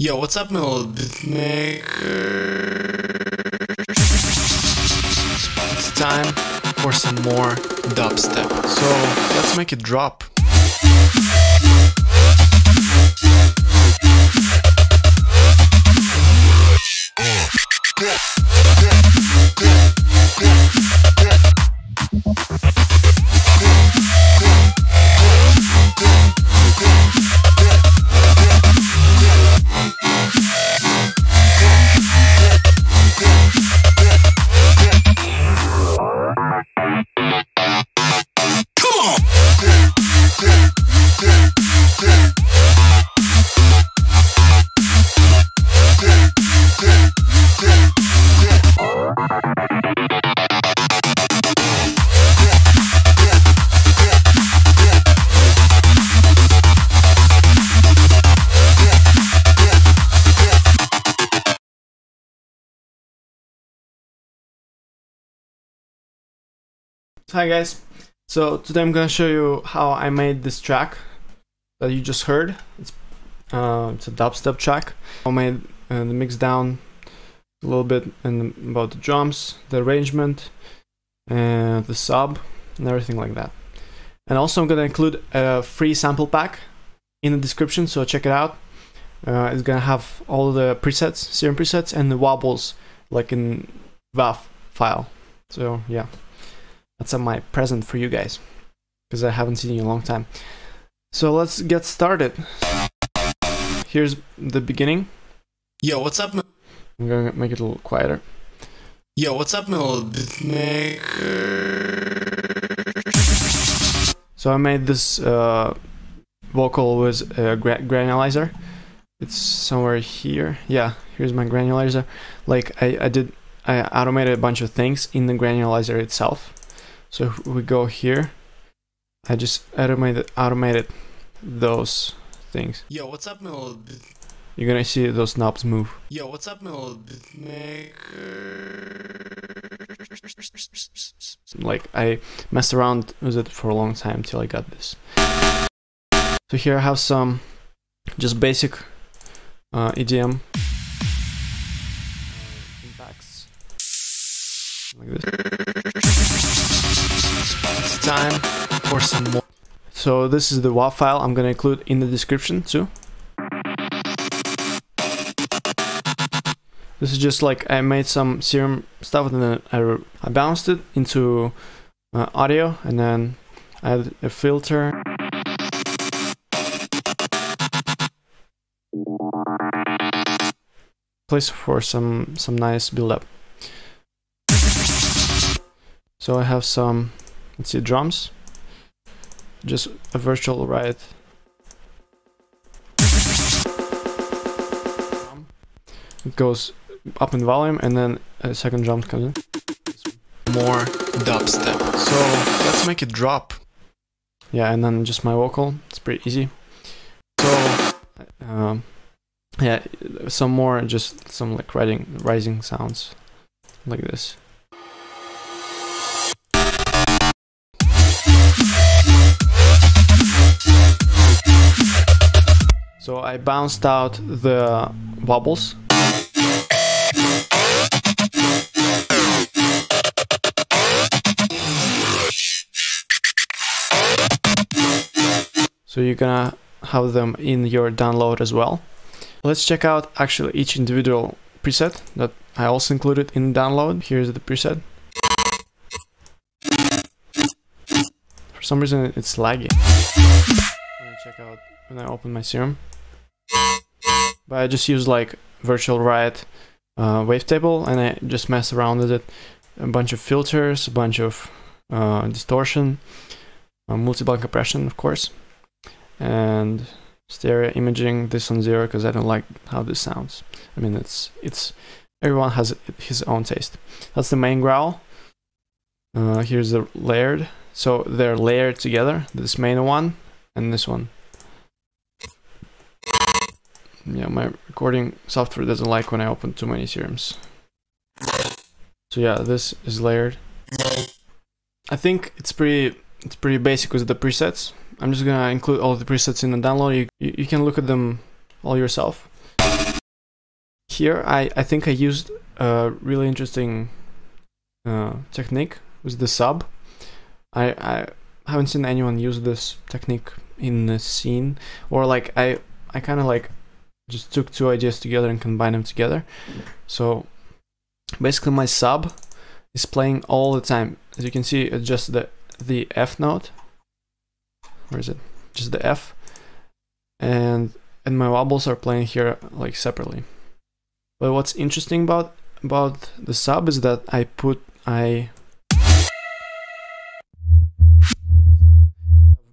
Yo, what's up, my little beatmaker? It's time for some more dubstep. So let's make it drop. Hi guys, so today I'm gonna show you how I made this track that you just heard. It's a dubstep track. I made the mix down a little bit and about the drums, the arrangement, and the sub, and everything like that. And also I'm gonna include a free sample pack in the description, so check it out. It's gonna have all the presets, serum presets, and the wobbles like in WAV file. So yeah. That's my present for you guys, because I haven't seen you in a long time. So let's get started. Here's the beginning. Yo, what's up? I'm gonna make it a little quieter. Yo, what's up, my little beatmaker? So I made this vocal with a granulizer. It's somewhere here. Yeah, here's my granulizer. Like I automated a bunch of things in the granulizer itself. So if we go here, I just automated those things. Yo, what's up, my little bit? You're gonna see those knobs move. Yo, what's up, my little beatmaker? Like I messed around with it for a long time till I got this. So here I have some just basic EDM impacts like this. It's time for some more. So this is the WAV file I'm gonna include in the description too. This is just like I made some serum stuff and then I bounced it into audio, and then I added a filter. Place for some nice build up. So I have some, let's see, drums, just a virtual Riot. It goes up in volume, and then a second drum comes in. More dubstep. So let's make it drop. Yeah, and then just my vocal. It's pretty easy. So yeah, some more, just some like rising sounds like this. So I bounced out the wobbles. So you're gonna have them in your download as well. Let's check out actually each individual preset that I also included in the download. Here's the preset. For some reason it's laggy. When I check out, when I open my serum. But I just use like virtual Riot wavetable, and I just mess around with it. A bunch of filters, a bunch of distortion, multi-band compression, of course, and stereo imaging. This on 0 because I don't like how this sounds. I mean, it's everyone has his own taste. That's the main growl. Here's the layered. So they're layered together. This main one and this one. Yeah, my recording software doesn't like when I open too many serums. So yeah, this is layered. I think it's pretty basic with the presets. I'm just gonna include all the presets in the download. You can look at them all yourself. here I think I used a really interesting technique with the sub. I haven't seen anyone use this technique in the scene, or like I kind of like just took two ideas together and combined them together. So basically my sub is playing all the time. As you can see, it's just the F note. Where is it? Just the F, and my wobbles are playing here like separately. But what's interesting about the sub is that I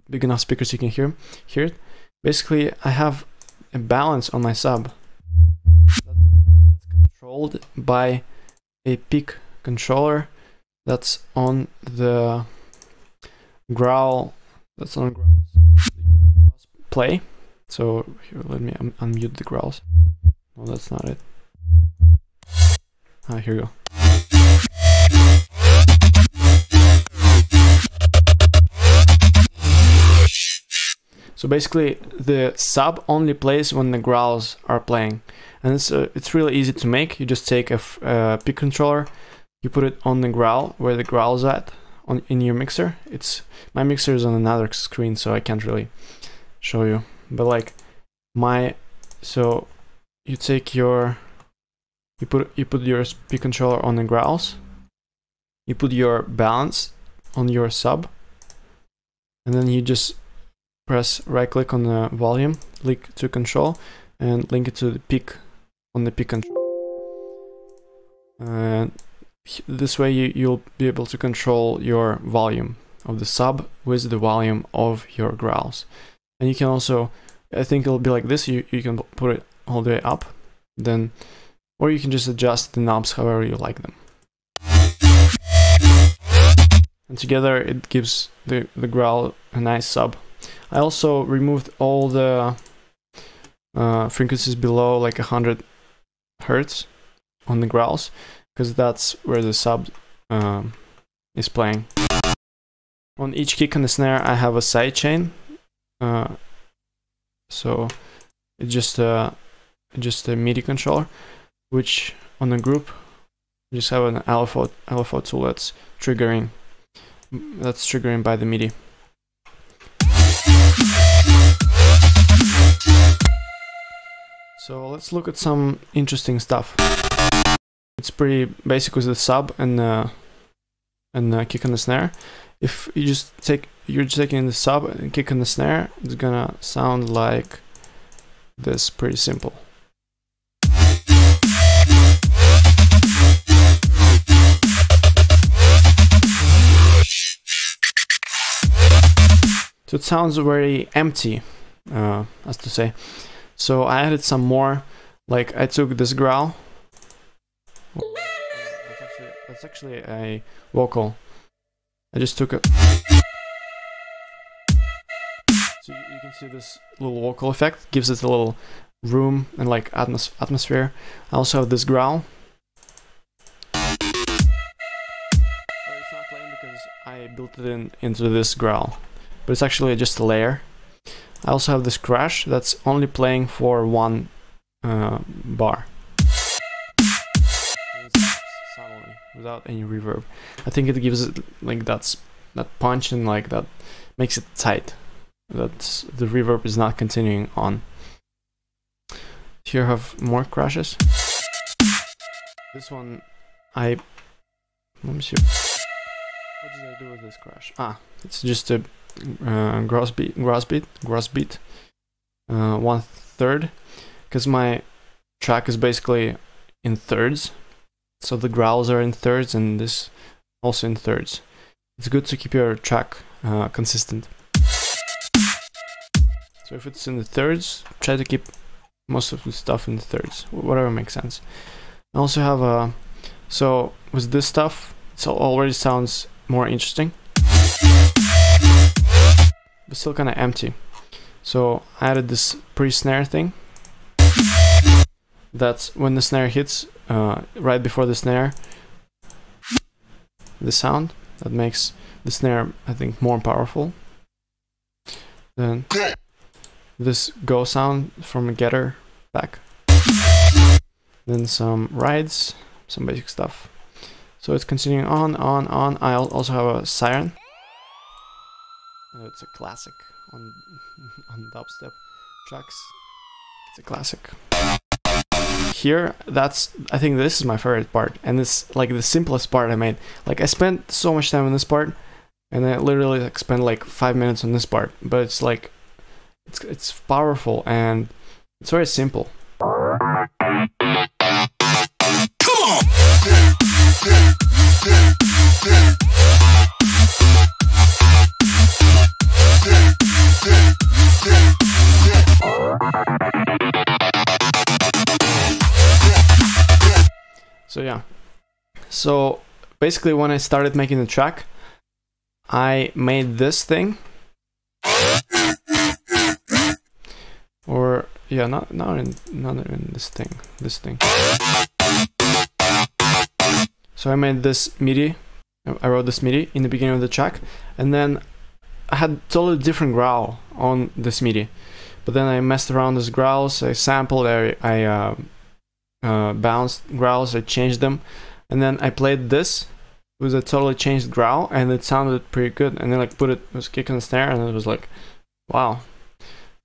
big enough speakers you can hear it. Basically, I have a balance on my sub that's controlled by a peak controller that's on the growl. That's on growls play. So here, let me unmute the growls. No, that's not it. Here we go. So basically, the sub only plays when the growls are playing, and it's really easy to make. You just take a peak controller, you put it on the growl where the growl's at in your mixer. My mixer is on another screen, so I can't really show you. But like so you take you put your peak controller on the growls, you put your balance on your sub, and then you just press right click on the volume, link to control, and link it to the peak on the peak control. And this way you'll be able to control your volume of the sub with the volume of your growls. And you can also, I think it'll be like this, you can put it all the way up, then, or you can just adjust the knobs however you like them. And together it gives the growl a nice sub. I also removed all the frequencies below like 100 Hertz on the growls, because that's where the sub is playing. On each kick and the snare I have a sidechain, so it's just a MIDI controller, which on the group you just have an LFO tool that's triggering by the MIDI. So let's look at some interesting stuff. It's pretty basic with the sub and kick and the snare. If you you're just taking the sub and kick and the snare, it's gonna sound like this, pretty simple. So it sounds very empty, as to say. So I added some more, like I took this growl. That's actually a vocal. I just took it. So you can see this little vocal effect, gives it a little room and like atmosphere. I also have this growl. But it's not playing because I built it into this growl. But it's actually just a layer. I also have this crash that's only playing for one bar. Suddenly, without any reverb. I think it gives it like that punch, and like that makes it tight. That the reverb is not continuing on. Here I have more crashes. This one let me see. What did I do with this crash? It's just a gross beat, 1/3, because my track is basically in thirds, so the growls are in thirds and this also in thirds. It's good to keep your track consistent. So if it's in the thirds, try to keep most of the stuff in the thirds, whatever makes sense. I also have so with this stuff, it already sounds more interesting, but still kind of empty. So I added this pre-snare thing. That's when the snare hits, right before the snare, the sound that makes the snare, I think, more powerful. Then this go sound from a getter back. then some rides, some basic stuff. So it's continuing on. I also have a siren. It's a classic on on dubstep tracks. It's a classic. Here, I think this is my favorite part, and it's like the simplest part I made. Like I spent so much time on this part, and I literally like spent like 5 minutes on this part. But it's like, it's powerful and it's very simple. So yeah, so basically when I started making the track, I made this thing, or yeah, not in this thing. So I made this MIDI. I wrote this MIDI in the beginning of the track, and then I had totally different growl on this MIDI. But then I messed around with growls. I sampled. I bounced growls. I changed them, and then I played this with a totally changed growl, and it sounded pretty good. And then like it was kick on the snare, and it was like, wow,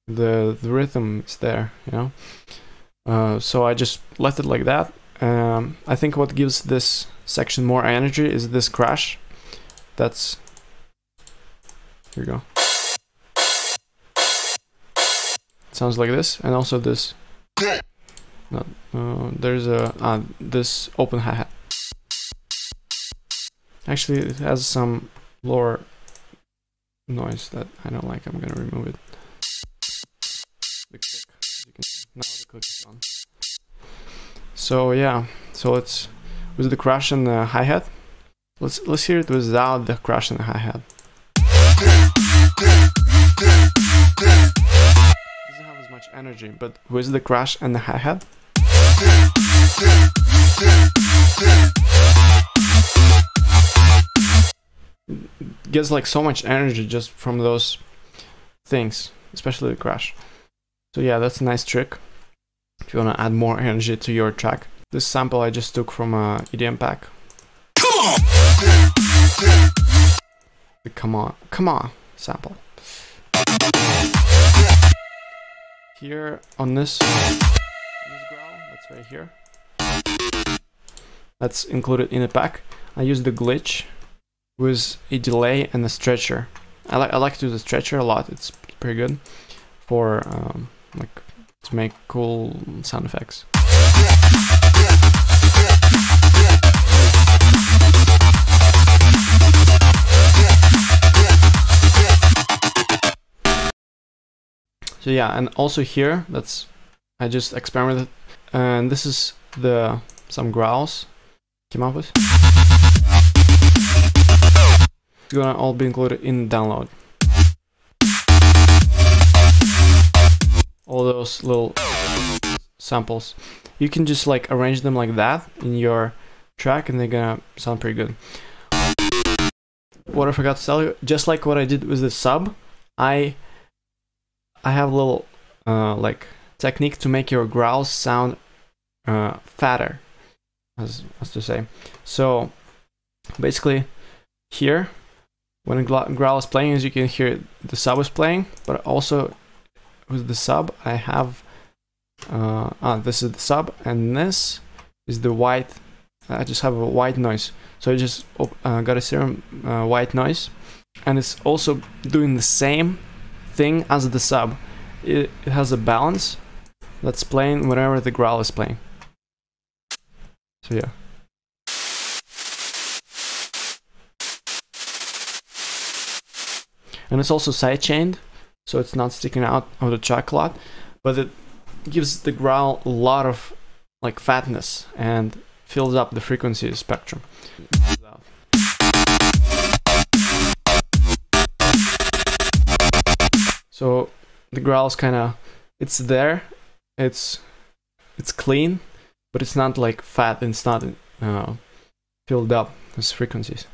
the rhythm is there, you know. So I just left it like that. I think what gives this section more energy is this crash. That's, here we go. It sounds like this, and also this. There's a this open hi-hat. Actually, it has some lower noise that I don't like. I'm gonna remove it. The click, now the click is on. So yeah, so it's with the crash and the hi-hat. Let's hear it without the crash and the hi-hat. Doesn't have as much energy, but with the crash and the hi-hat, it gets like so much energy just from those things, especially the crash. So yeah, that's a nice trick if you want to add more energy to your track. This sample I just took from a EDM pack. The come on sample. Here on this growl, that's right here. That's included in the pack. I use the glitch with a delay and a stretcher. I like to do the stretcher a lot. It's pretty good for like to make cool sound effects. So yeah, and also here, I just experimented, and this is some growls came up with. It's gonna all be included in the download. All those little samples, you can just like arrange them like that in your track, and they're gonna sound pretty good. What I forgot to tell you, just like what I did with the sub, I have a little like technique to make your growls sound fatter, as to say. So basically here, when a growl is playing, as you can hear, the sub is playing, but also with the sub I have this is the sub, and this is the white. I just have a white noise, so I just got a serum white noise, and it's also doing the same thing as the sub. It has a balance that's playing whenever the growl is playing. So yeah. And it's also sidechained, so it's not sticking out of the track a lot, but it gives the growl a lot of like fatness and fills up the frequency spectrum. So the growl's it's there, it's clean, but it's not like fat, and it's not filled up with frequencies.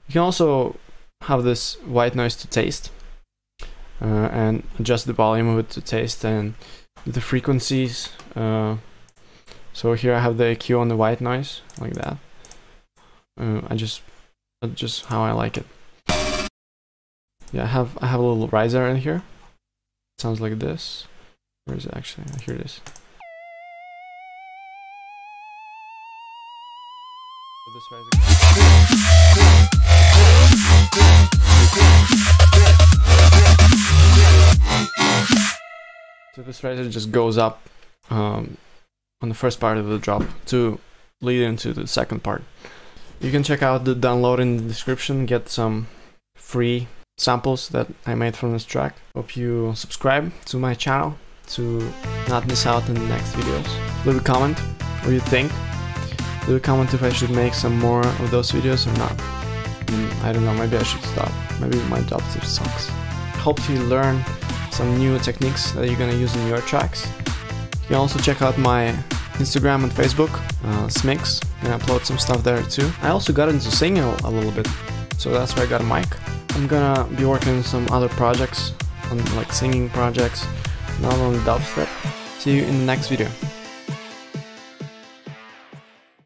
You can also have this white noise to taste, and adjust the volume of it to taste, and the frequencies. So here I have the EQ on the white noise, like that. That's just how I like it. Yeah, I have a little riser in here. It sounds like this. Where is it actually? Here it is. So this riser just goes up on the first part of the drop to lead into the second part. You can check out the download in the description, get some free samples that I made from this track. Hope you subscribe to my channel to not miss out on the next videos. Leave a comment what you think. Leave a comment if I should make some more of those videos or not. I don't know, maybe I should stop. Maybe my dubstep sucks. Hope you learn some new techniques that you're gonna use in your tracks. You can also check out my Instagram and Facebook, SmiX, and upload some stuff there too. I also got into singing a little bit, so that's why I got a mic. I'm gonna be working on some other projects, on like singing projects, not on dubstep. See you in the next video.